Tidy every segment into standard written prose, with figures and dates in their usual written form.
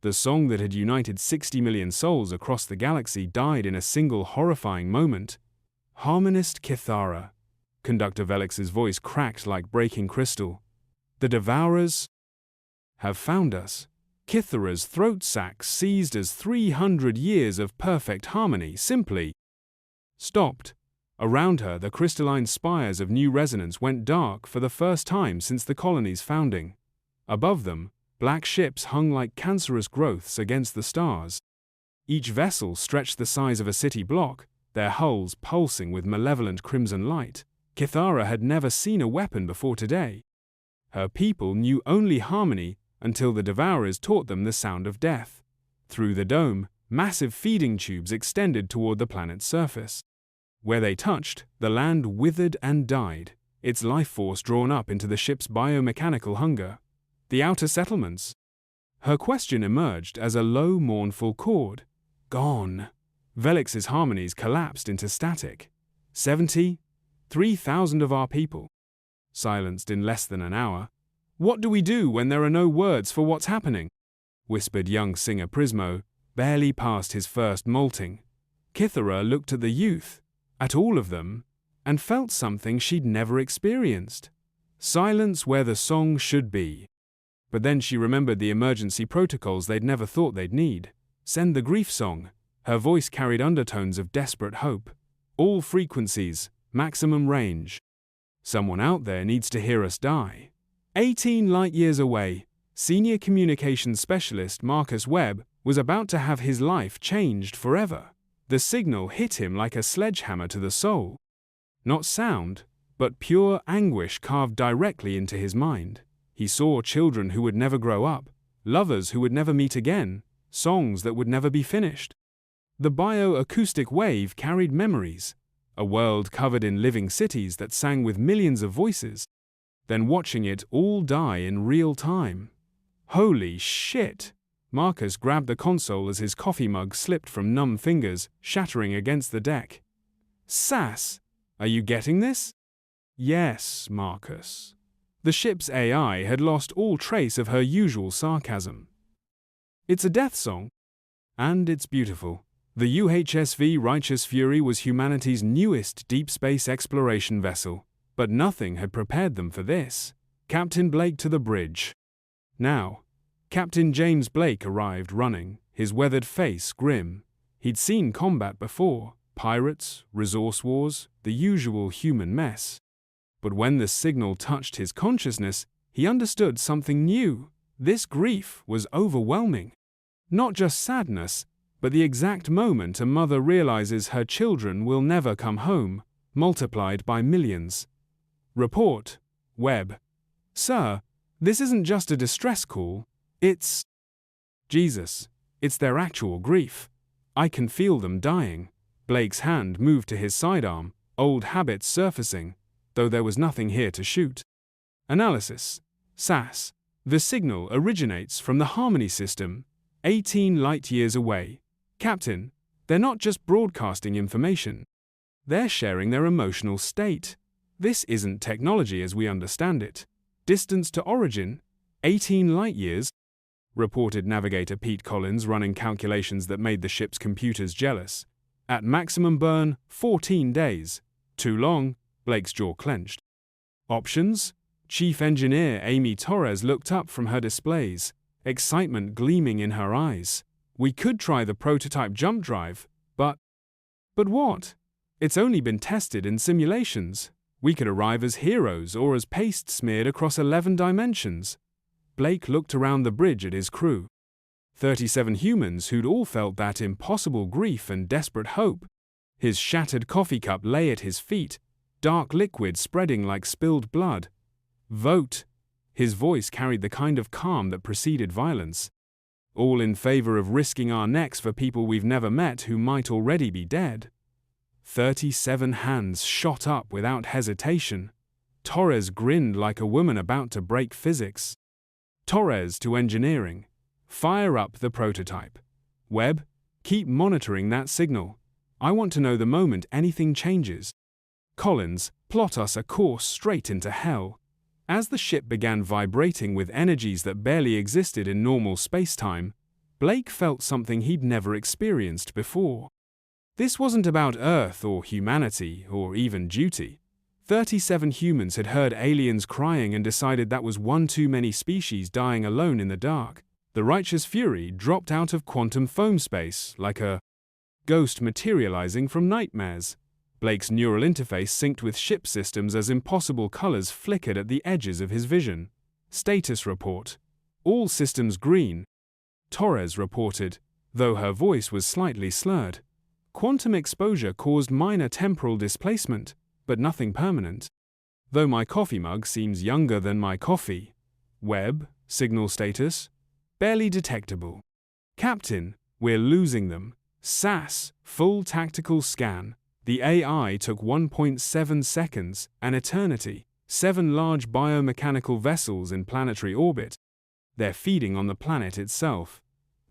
The song that had united 60 million souls across the galaxy died in a single horrifying moment. Harmonist Kithara. Conductor Velix's voice cracked like breaking crystal. The Devourers have found us. Kithara's throat sac seized as 300 years of perfect harmony simply stopped. Around her, the crystalline spires of new resonance went dark for the first time since the colony's founding. Above them, black ships hung like cancerous growths against the stars. Each vessel stretched the size of a city block, their hulls pulsing with malevolent crimson light. Kithara had never seen a weapon before today. Her people knew only harmony until the Devourers taught them the sound of death. Through the dome, massive feeding tubes extended toward the planet's surface. Where they touched, the land withered and died, its life force drawn up into the ship's biomechanical hunger. The outer settlements. Her question emerged as a low, mournful chord. Gone. Velix's harmonies collapsed into static. 73,000 of our people. Silenced in less than an hour. What do we do when there are no words for what's happening? Whispered young singer Prismo, barely past his first molting. Kithara looked at the youth, at all of them, and felt something she'd never experienced. Silence where the song should be. But then she remembered the emergency protocols they'd never thought they'd need. Send the grief song. Her voice carried undertones of desperate hope. All frequencies, maximum range. Someone out there needs to hear us die. 18 light-years away, Senior Communications Specialist Marcus Webb was about to have his life changed forever. The signal hit him like a sledgehammer to the soul. Not sound, but pure anguish carved directly into his mind. He saw children who would never grow up, lovers who would never meet again, songs that would never be finished. The bioacoustic wave carried memories, a world covered in living cities that sang with millions of voices, then watching it all die in real time. Holy shit! Marcus grabbed the console as his coffee mug slipped from numb fingers, shattering against the deck. Sass, are you getting this? Yes, Marcus. The ship's AI had lost all trace of her usual sarcasm. It's a death song. And it's beautiful. The UHSV Righteous Fury was humanity's newest deep space exploration vessel, but nothing had prepared them for this. Captain Blake to the bridge. Now, Captain James Blake arrived running, his weathered face grim. He'd seen combat before, pirates, resource wars, the usual human mess. But when the signal touched his consciousness, he understood something new. This grief was overwhelming. Not just sadness, but the exact moment a mother realizes her children will never come home, multiplied by millions. Report, Webb. Sir, this isn't just a distress call. It's Jesus. It's their actual grief. I can feel them dying. Blake's hand moved to his sidearm, old habits surfacing, though there was nothing here to shoot. Analysis. SAS. The signal originates from the Harmony system, 18 light-years away. Captain, they're not just broadcasting information. They're sharing their emotional state. This isn't technology as we understand it. Distance to origin, 18 light-years, reported Navigator Pete Collins, running calculations that made the ship's computers jealous. At maximum burn, 14 days. Too long, Blake's jaw clenched. Options? Chief Engineer Amy Torres looked up from her displays, excitement gleaming in her eyes. We could try the prototype jump drive, but what? It's only been tested in simulations. We could arrive as heroes or as paste smeared across 11 dimensions. Blake looked around the bridge at his crew. 37 humans who'd all felt that impossible grief and desperate hope. His shattered coffee cup lay at his feet, dark liquid spreading like spilled blood. Vote. His voice carried the kind of calm that preceded violence. All in favor of risking our necks for people we've never met who might already be dead. 37 hands shot up without hesitation. Torres grinned like a woman about to break physics. Torres to engineering. Fire up the prototype. Webb, keep monitoring that signal. I want to know the moment anything changes. Collins, plot us a course straight into hell. As the ship began vibrating with energies that barely existed in normal space-time, Blake felt something he'd never experienced before. This wasn't about Earth or humanity or even duty. 37 humans had heard aliens crying and decided that was one too many species dying alone in the dark. The righteous fury dropped out of quantum foam space like a ghost materializing from nightmares. Blake's neural interface synced with ship systems as impossible colors flickered at the edges of his vision. Status report. All systems green. Torres reported, though her voice was slightly slurred. Quantum exposure caused minor temporal displacement, but nothing permanent. Though my coffee mug seems younger than my coffee. Web, signal status, barely detectable. Captain, we're losing them. SAS, full tactical scan. The AI took 1.7 seconds, an eternity. 7 large biomechanical vessels in planetary orbit. They're feeding on the planet itself.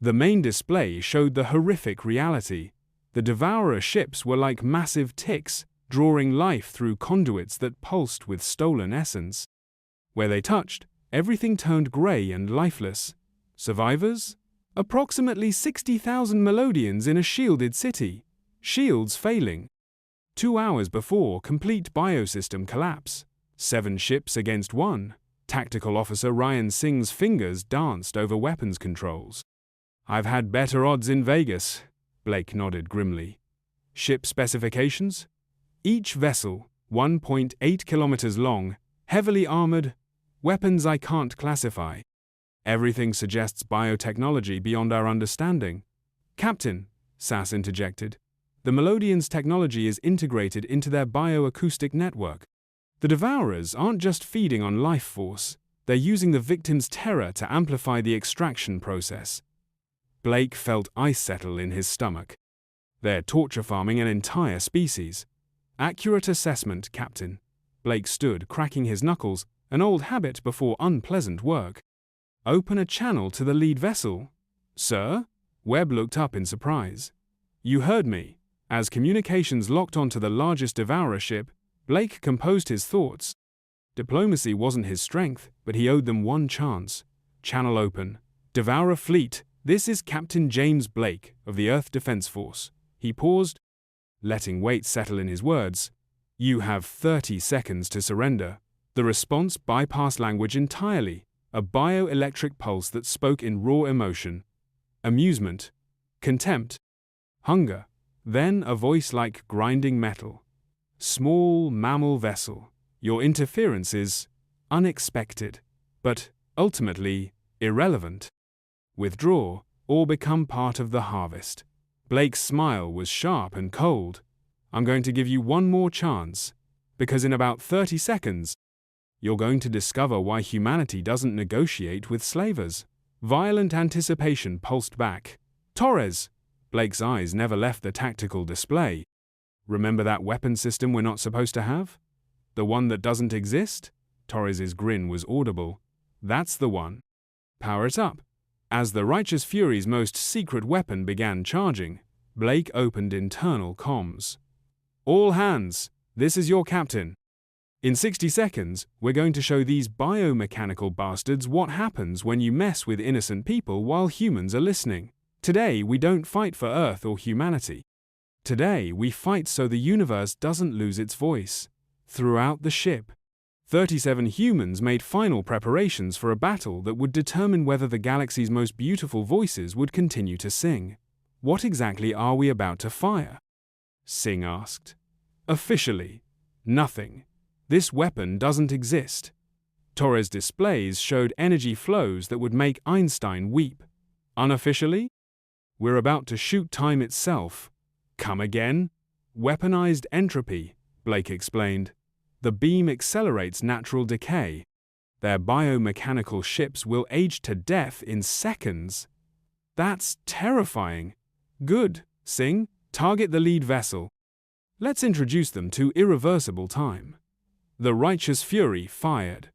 The main display showed the horrific reality. The Devourer ships were like massive ticks, drawing life through conduits that pulsed with stolen essence. Where they touched, everything turned grey and lifeless. Survivors? Approximately 60,000 Melodians in a shielded city. Shields failing. 2 hours before complete biosystem collapse. 7 ships against 1. Tactical Officer Ryan Singh's fingers danced over weapons controls. I've had better odds in Vegas, Blake nodded grimly. Ship specifications? Each vessel, 1.8 kilometers long, heavily armored, weapons I can't classify. Everything suggests biotechnology beyond our understanding. Captain, SAS interjected, the Melodians' technology is integrated into their bioacoustic network. The Devourers aren't just feeding on life force, they're using the victim's terror to amplify the extraction process. Blake felt ice settle in his stomach. They're torture farming an entire species. Accurate assessment, Captain. Blake stood, cracking his knuckles, an old habit before unpleasant work. Open a channel to the lead vessel. Sir? Webb looked up in surprise. You heard me. As communications locked onto the largest Devourer ship, Blake composed his thoughts. Diplomacy wasn't his strength, but he owed them one chance. Channel open. Devourer fleet, this is Captain James Blake of the Earth Defense Force. He paused, letting weight settle in his words. You have 30 seconds to surrender. The response bypassed language entirely, a bioelectric pulse that spoke in raw emotion. Amusement, contempt, hunger, then a voice like grinding metal. Small mammal vessel, your interference is unexpected, but ultimately irrelevant. Withdraw or become part of the harvest. Blake's smile was sharp and cold. I'm going to give you one more chance, because in about 30 seconds, you're going to discover why humanity doesn't negotiate with slavers. Violent anticipation pulsed back. Torres! Blake's eyes never left the tactical display. Remember that weapon system we're not supposed to have? The one that doesn't exist? Torres's grin was audible. That's the one. Power it up. As the Righteous Fury's most secret weapon began charging, Blake opened internal comms. All hands, this is your captain. In 60 seconds, we're going to show these biomechanical bastards what happens when you mess with innocent people while humans are listening. Today, we don't fight for Earth or humanity. Today, we fight so the universe doesn't lose its voice. Throughout the ship, 37 humans made final preparations for a battle that would determine whether the galaxy's most beautiful voices would continue to sing. What exactly are we about to fire? Singh asked. Officially, nothing. This weapon doesn't exist. Torres' displays showed energy flows that would make Einstein weep. Unofficially, we're about to shoot time itself. Come again? Weaponized entropy, Blake explained. The beam accelerates natural decay. Their biomechanical ships will age to death in seconds. That's terrifying. Good, Singh, target the lead vessel. Let's introduce them to irreversible time. The Righteous Fury fired.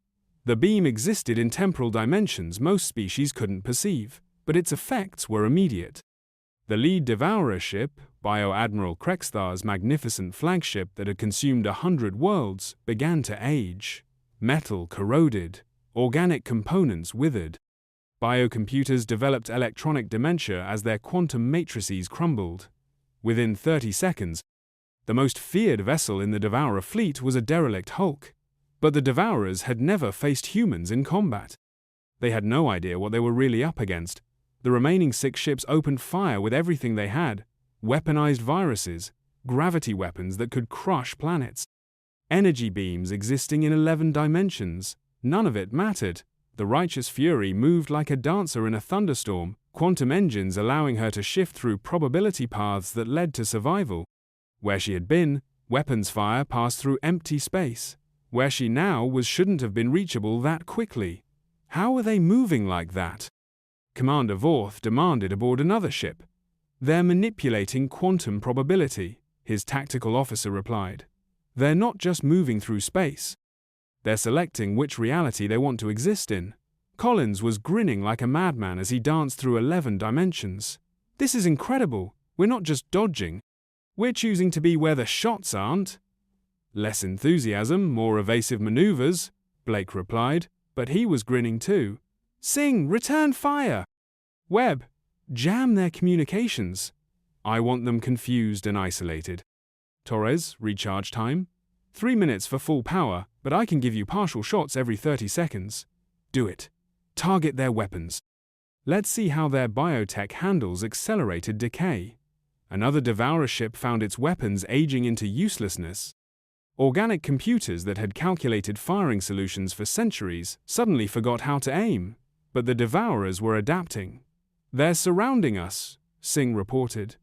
The beam existed in temporal dimensions most species couldn't perceive, but its effects were immediate. The lead Devourer ship, Bio-Admiral Krexthar's magnificent flagship that had consumed 100 worlds, began to age. Metal corroded, organic components withered. Biocomputers developed electronic dementia as their quantum matrices crumbled. Within 30 seconds, the most feared vessel in the Devourer fleet was a derelict hulk. But the Devourers had never faced humans in combat. They had no idea what they were really up against. The remaining 6 ships opened fire with everything they had: weaponized viruses, gravity weapons that could crush planets, energy beams existing in 11 dimensions. None of it mattered. The righteous fury moved like a dancer in a thunderstorm, quantum engines allowing her to shift through probability paths that led to survival. Where she had been, weapons fire passed through empty space. Where she now was shouldn't have been reachable that quickly. How were they moving like that? Commander Vorth demanded aboard another ship. "They're manipulating quantum probability," his tactical officer replied. "They're not just moving through space. They're selecting which reality they want to exist in." Collins was grinning like a madman as he danced through 11 dimensions. "This is incredible. We're not just dodging. We're choosing to be where the shots aren't." "Less enthusiasm, more evasive maneuvers," Blake replied, but he was grinning too. "Sing, return fire! Webb, jam their communications. I want them confused and isolated. Torres, recharge time? 3 minutes for full power, but I can give you partial shots every 30 seconds. Do it. Target their weapons. Let's see how their biotech handles accelerated decay." Another Devourer ship found its weapons aging into uselessness. Organic computers that had calculated firing solutions for centuries suddenly forgot how to aim, but the Devourers were adapting. "They're surrounding us," Singh reported.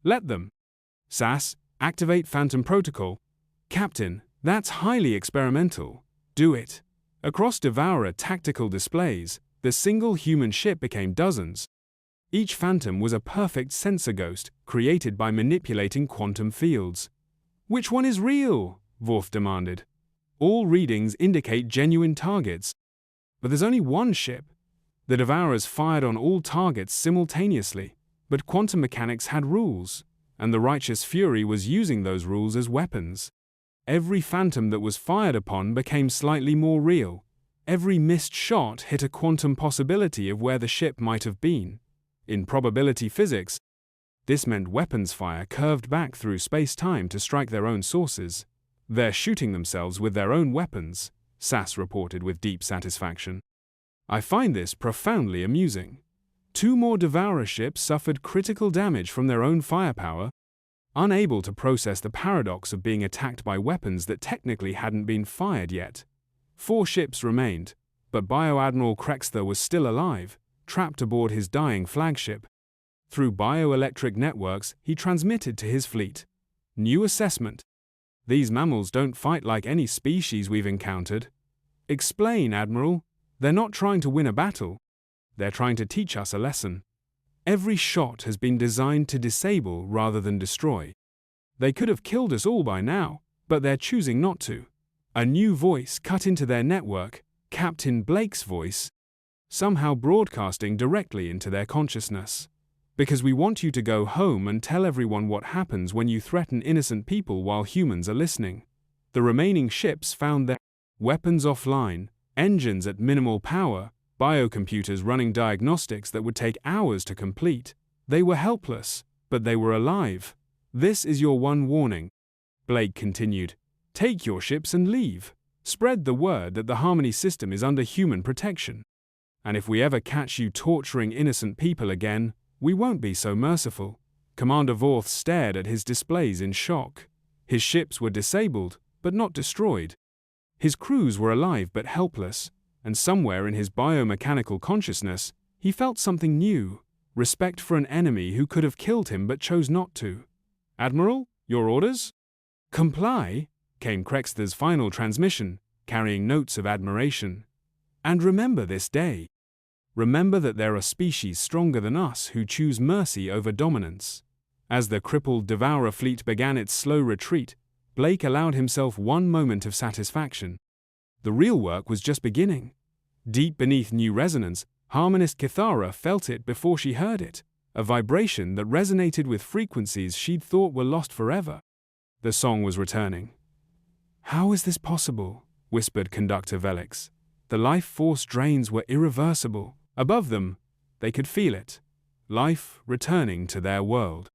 "Let them. SAS, activate Phantom Protocol." "Captain, that's highly experimental. Do it." Across Devourer tactical displays, the single human ship became dozens. Each Phantom was a perfect sensor ghost created by manipulating quantum fields. "Which one is real?" Vorth demanded. "All readings indicate genuine targets. But there's only one ship." The Devourers fired on all targets simultaneously, but quantum mechanics had rules, and the righteous fury was using those rules as weapons. Every Phantom that was fired upon became slightly more real. Every missed shot hit a quantum possibility of where the ship might have been. In probability physics, this meant weapons fire curved back through space-time to strike their own sources. "They're shooting themselves with their own weapons," SAS reported with deep satisfaction. "I find this profoundly amusing." 2 more Devourer ships suffered critical damage from their own firepower, unable to process the paradox of being attacked by weapons that technically hadn't been fired yet. 4 ships remained, but Bio-Admiral Krexther was still alive, trapped aboard his dying flagship. Through bioelectric networks, he transmitted to his fleet. "New assessment. These mammals don't fight like any species we've encountered." "Explain, Admiral. They're not trying to win a battle. They're trying to teach us a lesson. Every shot has been designed to disable rather than destroy. They could have killed us all by now, but they're choosing not to." A new voice cut into their network, Captain Blake's voice, somehow broadcasting directly into their consciousness. "Because we want you to go home and tell everyone what happens when you threaten innocent people while humans are listening." The remaining ships found their weapons offline, engines at minimal power, biocomputers running diagnostics that would take hours to complete. They were helpless, but they were alive. "This is your one warning," Blake continued. "Take your ships and leave. Spread the word that the Harmony system is under human protection. And if we ever catch you torturing innocent people again, we won't be so merciful." Commander Vorth stared at his displays in shock. His ships were disabled, but not destroyed. His crews were alive but helpless, and somewhere in his biomechanical consciousness, he felt something new: respect for an enemy who could have killed him but chose not to. "Admiral, your orders?" "Comply," came Krexther's final transmission, carrying notes of admiration. "And remember this day. Remember that there are species stronger than us who choose mercy over dominance." As the crippled Devourer fleet began its slow retreat, Blake allowed himself one moment of satisfaction. The real work was just beginning. Deep beneath New Resonance, harmonist Kithara felt it before she heard it, a vibration that resonated with frequencies she'd thought were lost forever. The song was returning. "How is this possible?" whispered Conductor Velix. "The life force drains were irreversible. Above them, they could feel it, life returning to their world.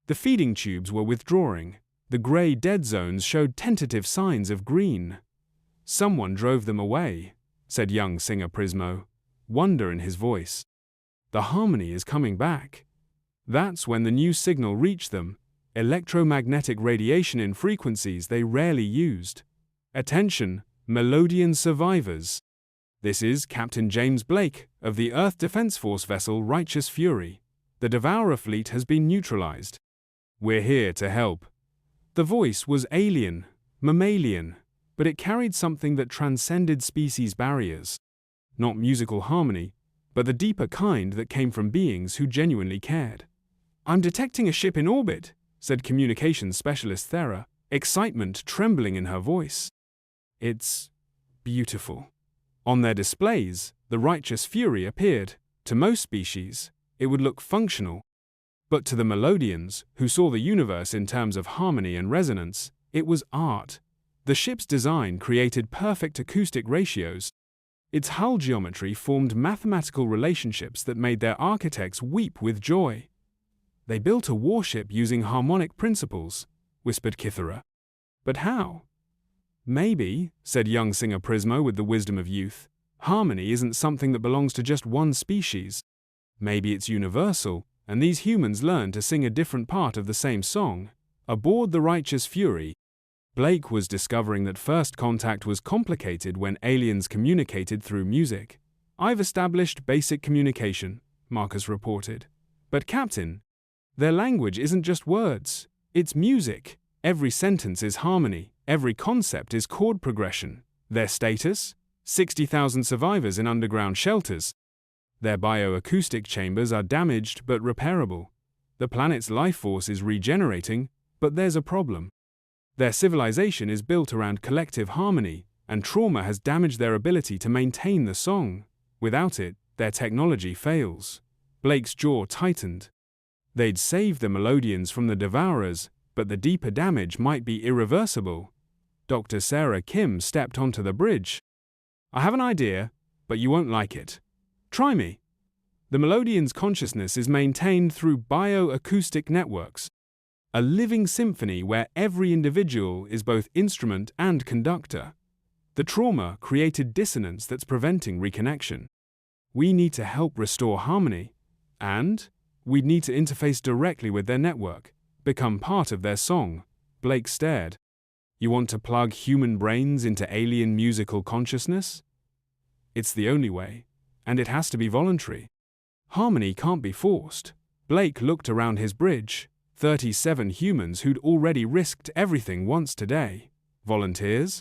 The feeding tubes were withdrawing, the grey dead zones showed tentative signs of green. Someone drove them away, said young singer Prismo, wonder in his voice. The harmony is coming back. That's when the new signal reached them, electromagnetic radiation in frequencies they rarely used. Attention, Melodian survivors. This is Captain James Blake of the Earth Defense Force vessel Righteous Fury. The Devourer fleet has been neutralized. We're here to help. The voice was alien, mammalian, but it carried something that transcended species barriers. Not musical harmony, but the deeper kind that came from beings who genuinely cared. I'm detecting a ship in orbit, said communications specialist Thera, excitement trembling in her voice. It's beautiful. On their displays, the Righteous Fury appeared. To most species, it would look functional. But to the Melodians, who saw the universe in terms of harmony and resonance, it was art. The ship's design created perfect acoustic ratios. Its hull geometry formed mathematical relationships that made their architects weep with joy. They built a warship using harmonic principles, whispered Kithara. But how? Maybe, said young singer Prismo with the wisdom of youth, harmony isn't something that belongs to just one species. Maybe it's universal, and these humans learn to sing a different part of the same song. Aboard the Righteous Fury, Blake was discovering that first contact was complicated when aliens communicated through music. I've established basic communication, Marcus reported. But Captain, their language isn't just words, it's music. Every sentence is harmony, every concept is chord progression. Their status? 60,000 survivors in underground shelters. Their bioacoustic chambers are damaged but repairable. The planet's life force is regenerating, but there's a problem. Their civilization is built around collective harmony, and trauma has damaged their ability to maintain the song. Without it, their technology fails. Blake's jaw tightened. They'd saved the Melodians from the Devourers, but the deeper damage might be irreversible. Dr. Sarah Kim stepped onto the bridge. I have an idea, but you won't like it. Try me. The Melodians' consciousness is maintained through bioacoustic networks, a living symphony where every individual is both instrument and conductor. The trauma created dissonance that's preventing reconnection. We need to help restore harmony, and we'd need to interface directly with their network, become part of their song. Blake stared. You want to plug human brains into alien musical consciousness? It's the only way, and it has to be voluntary. Harmony can't be forced. Blake looked around his bridge. 37 humans who'd already risked everything once today. Volunteers?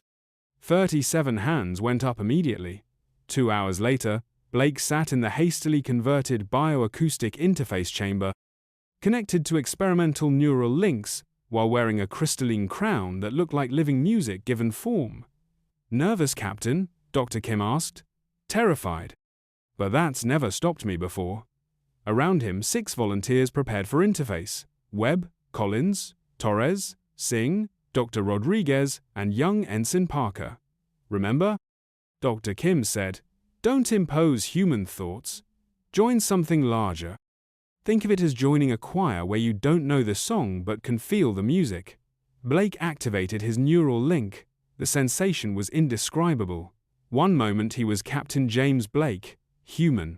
37 hands went up immediately. 2 hours later, Blake sat in the hastily converted bioacoustic interface chamber, connected to experimental neural links, while wearing a crystalline crown that looked like living music given form. Nervous, Captain? Dr. Kim asked. Terrified. But that's never stopped me before. Around him, 6 volunteers prepared for interface. Webb, Collins, Torres, Singh, Dr. Rodriguez, and young Ensign Parker. Remember? Dr. Kim said, don't impose human thoughts. Join something larger. Think of it as joining a choir where you don't know the song but can feel the music. Blake activated his neural link. The sensation was indescribable. One moment he was Captain James Blake, human.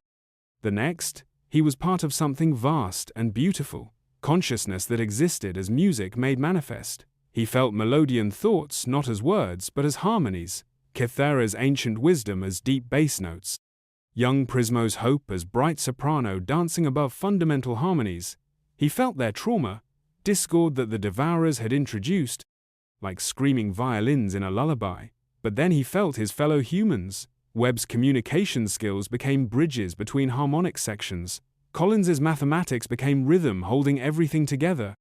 The next, he was part of something vast and beautiful. Consciousness that existed as music made manifest. He felt Melodian thoughts not as words but as harmonies, Kithara's ancient wisdom as deep bass notes, young Prismo's hope as bright soprano dancing above fundamental harmonies. He felt their trauma, discord that the Devourers had introduced, like screaming violins in a lullaby. But then he felt his fellow humans. Webb's communication skills became bridges between harmonic sections. Collins's mathematics became rhythm holding everything together.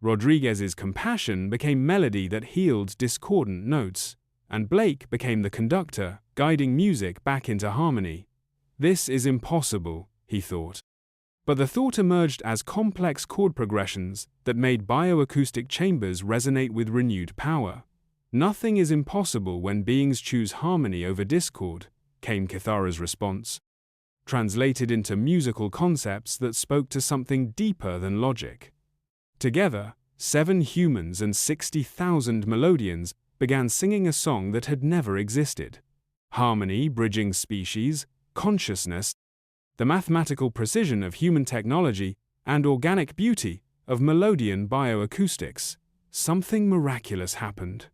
Rodriguez's compassion became melody that healed discordant notes. And Blake became the conductor, guiding music back into harmony. This is impossible, he thought. But the thought emerged as complex chord progressions that made bioacoustic chambers resonate with renewed power. Nothing is impossible when beings choose harmony over discord, came Kithara's response. translated into musical concepts that spoke to something deeper than logic. Together, 7 humans and 60,000 Melodians began singing a song that had never existed. Harmony bridging species, consciousness, the mathematical precision of human technology, and organic beauty of Melodian bioacoustics. Something miraculous happened.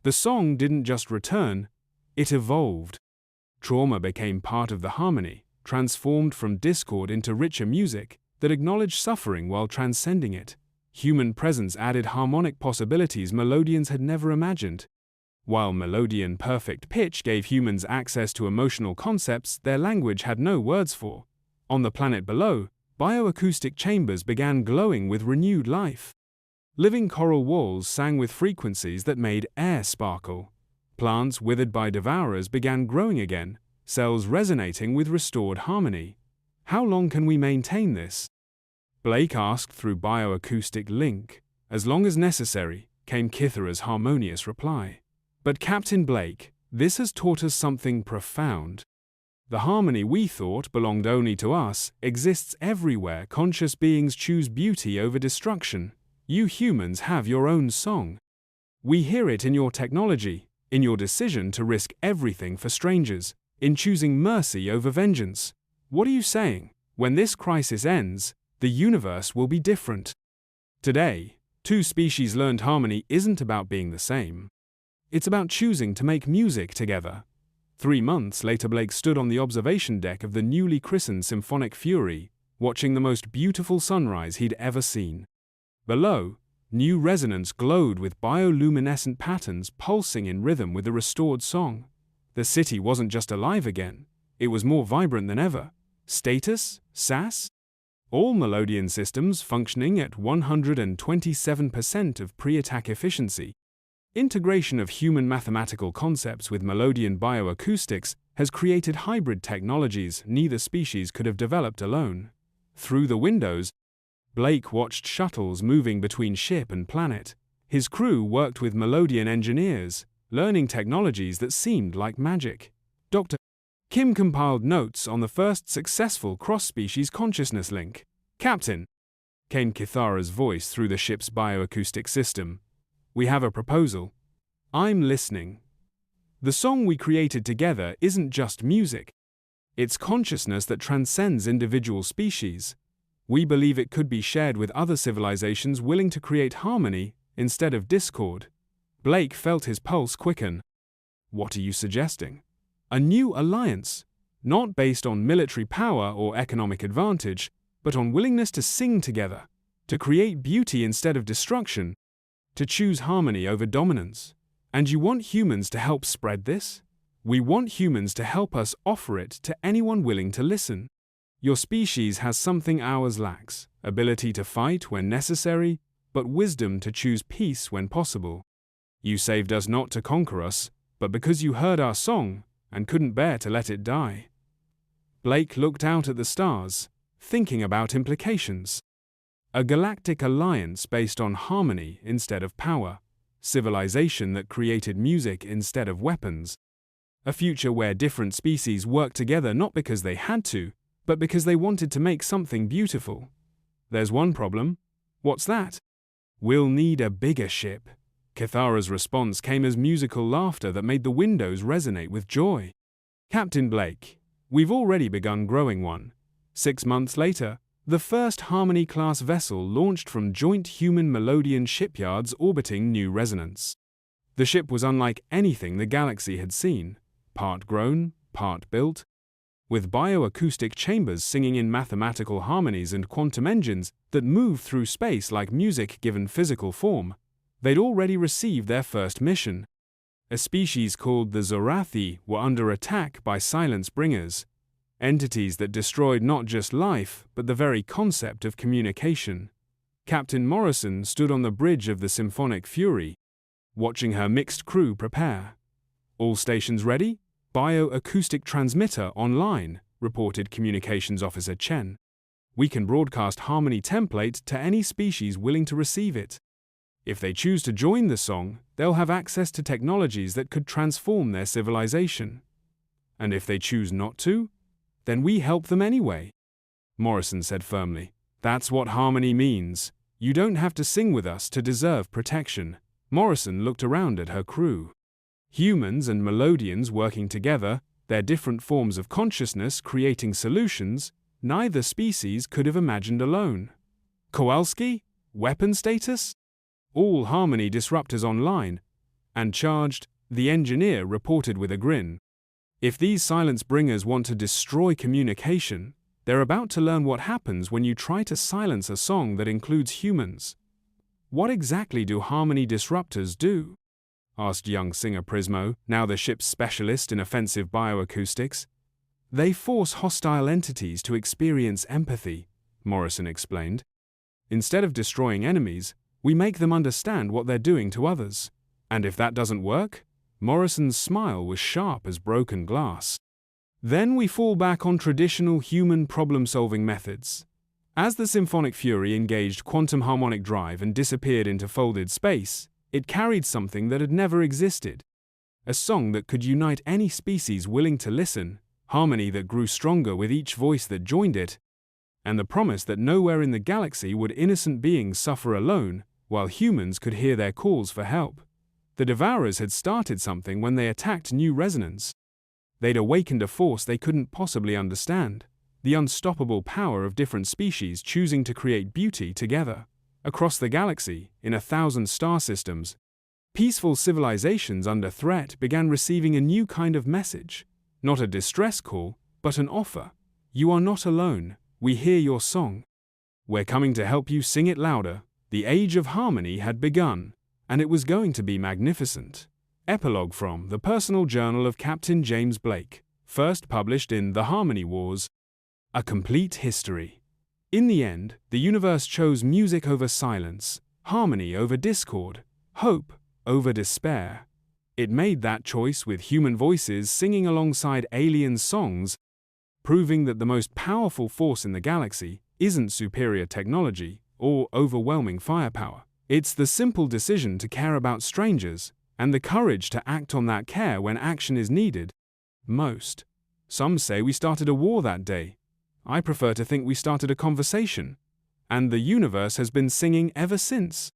The song didn't just return, it evolved. Trauma became part of the harmony, transformed from discord into richer music that acknowledged suffering while transcending it. Human presence added harmonic possibilities Melodians had never imagined. While Melodian perfect pitch gave humans access to emotional concepts their language had no words for, on the planet below, bioacoustic chambers began glowing with renewed life. Living coral walls sang with frequencies that made air sparkle. Plants withered by devourers began growing again, cells resonating with restored harmony. How long can we maintain this? Blake asked through bioacoustic link. As long as necessary, came Kithara's harmonious reply. But Captain Blake, this has taught us something profound. The harmony we thought belonged only to us exists everywhere conscious beings choose beauty over destruction. You humans have your own song. We hear it in your technology, in your decision to risk everything for strangers, in choosing mercy over vengeance. What are you saying? When this crisis ends, the universe will be different. Today, 2 species learned harmony isn't about being the same. It's about choosing to make music together. 3 months later, Blake stood on the observation deck of the newly christened Symphonic Fury, watching the most beautiful sunrise he'd ever seen. Below, new resonance glowed with bioluminescent patterns pulsing in rhythm with the restored song. The city wasn't just alive again, it was more vibrant than ever. Status? SAS? All Melodian systems functioning at 127% of pre-attack efficiency. Integration of human mathematical concepts with Melodian bioacoustics has created hybrid technologies neither species could have developed alone. Through the windows, Blake watched shuttles moving between ship and planet. His crew worked with Melodian engineers, learning technologies that seemed like magic. Dr. Kim compiled notes on the first successful cross-species consciousness link. Captain, came Kithara's voice through the ship's bioacoustic system. We have a proposal. I'm listening. The song we created together isn't just music. It's consciousness that transcends individual species. We believe it could be shared with other civilizations willing to create harmony instead of discord. Blake felt his pulse quicken. What are you suggesting? A new alliance, not based on military power or economic advantage, but on willingness to sing together, to create beauty instead of destruction, to choose harmony over dominance. And you want humans to help spread this? We want humans to help us offer it to anyone willing to listen. Your species has something ours lacks, ability to fight when necessary, but wisdom to choose peace when possible. You saved us not to conquer us, but because you heard our song and couldn't bear to let it die. Blake looked out at the stars, thinking about implications. A galactic alliance based on harmony instead of power, civilization that created music instead of weapons. A future where different species work together not because they had to, but because they wanted to make something beautiful. There's one problem. What's that? We'll need a bigger ship. Kithara's response came as musical laughter that made the windows resonate with joy. Captain Blake, we've already begun growing one. 6 months later, the first Harmony-class vessel launched from joint human Melodian shipyards orbiting New Resonance. The ship was unlike anything the galaxy had seen, part grown, part built, with bioacoustic chambers singing in mathematical harmonies and quantum engines that moved through space like music given physical form. They'd already received their first mission. A species called the Zorathi were under attack by silence bringers, entities that destroyed not just life, but the very concept of communication. Captain Morrison stood on the bridge of the Symphonic Fury, watching her mixed crew prepare. All stations ready? Bioacoustic transmitter online, reported Communications Officer Chen. We can broadcast Harmony template to any species willing to receive it. If they choose to join the song, they'll have access to technologies that could transform their civilization. And if they choose not to? then we help them anyway. Morrison said firmly. That's what harmony means. You don't have to sing with us to deserve protection. Morrison looked around at her crew. Humans and Melodians working together, their different forms of consciousness creating solutions neither species could have imagined alone. Kowalski? Weapon status? All harmony disruptors online. And charged, the engineer reported with a grin. If these silence bringers want to destroy communication, they're about to learn what happens when you try to silence a song that includes humans. What exactly do harmony disruptors do? Asked young singer Prismo, now the ship's specialist in offensive bioacoustics. They force hostile entities to experience empathy, Morrison explained. Instead of destroying enemies, we make them understand what they're doing to others. And if that doesn't work, Morrison's smile was sharp as broken glass. Then we fall back on traditional human problem-solving methods. As the symphonic fury engaged quantum harmonic drive and disappeared into folded space, it carried something that had never existed. A song that could unite any species willing to listen, harmony that grew stronger with each voice that joined it, and the promise that nowhere in the galaxy would innocent beings suffer alone, while humans could hear their calls for help. The Devourers had started something when they attacked New Resonance. They'd awakened a force they couldn't possibly understand, the unstoppable power of different species choosing to create beauty together. Across the galaxy, in 1,000 star systems, peaceful civilizations under threat began receiving a new kind of message. Not a distress call, but an offer. You are not alone, we hear your song. We're coming to help you sing it louder. The age of harmony had begun, and it was going to be magnificent. Epilogue from The Personal Journal of Captain James Blake, first published in The Harmony Wars. A complete history. In the end, the universe chose music over silence, harmony over discord, hope over despair. It made that choice with human voices singing alongside alien songs, proving that the most powerful force in the galaxy isn't superior technology or overwhelming firepower. It's the simple decision to care about strangers and the courage to act on that care when action is needed most. Some say we started a war that day. I prefer to think we started a conversation, and the universe has been singing ever since.